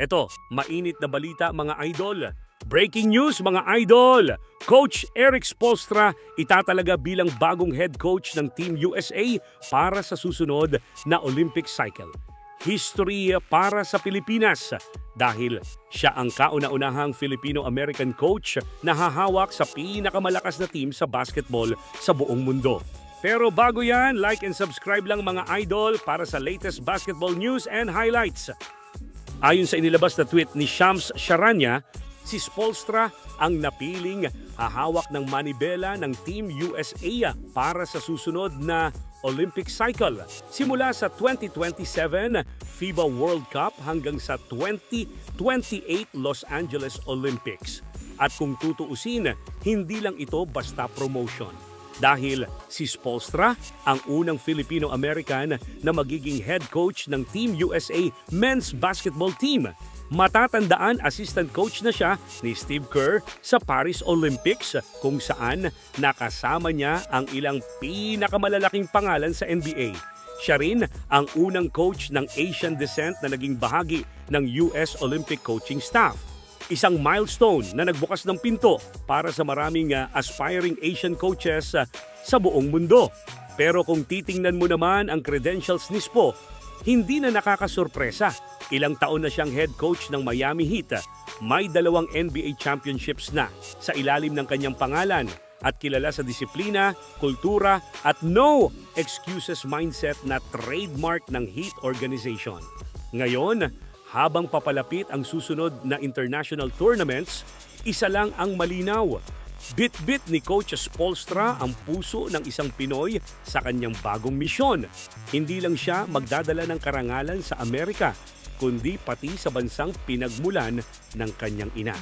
Eto, mainit na balita mga idol. Breaking news mga idol! Coach Eric Spoelstra itatalaga bilang bagong head coach ng Team USA para sa susunod na Olympic cycle. History para sa Pilipinas dahil siya ang kauna-unahang Filipino-American coach na hahawak sa pinakamalakas na team sa basketball sa buong mundo. Pero bago yan, like and subscribe lang mga idol para sa latest basketball news and highlights. Ayon sa inilabas na tweet ni Shams Charania, si Spoelstra ang napiling hahawak ng manibela ng Team USA para sa susunod na Olympic cycle. Simula sa 2027 FIBA World Cup hanggang sa 2028 Los Angeles Olympics. At kung tutuusin, hindi lang ito basta promotion. Dahil si Spoelstra ang unang Filipino-American na magiging head coach ng Team USA men's basketball team. Matatandaan assistant coach na siya ni Steve Kerr sa Paris Olympics kung saan nakasama niya ang ilang pinakamalalaking pangalan sa NBA. Siya rin ang unang coach ng Asian descent na naging bahagi ng US Olympic coaching staff. Isang milestone na nagbukas ng pinto para sa maraming aspiring Asian coaches sa buong mundo. Pero kung titingnan mo naman ang credentials ni Spo, hindi na nakakasurpresa. Ilang taon na siyang head coach ng Miami Heat. May 2 NBA championships na sa ilalim ng kanyang pangalan at kilala sa disiplina, kultura at no excuses mindset na trademark ng Heat organization. Ngayon, habang papalapit ang susunod na international tournaments, isa lang ang malinaw. Bit-bit ni Coach Spoelstra ang puso ng isang Pinoy sa kanyang bagong misyon. Hindi lang siya magdadala ng karangalan sa Amerika, kundi pati sa bansang pinagmulan ng kanyang ina.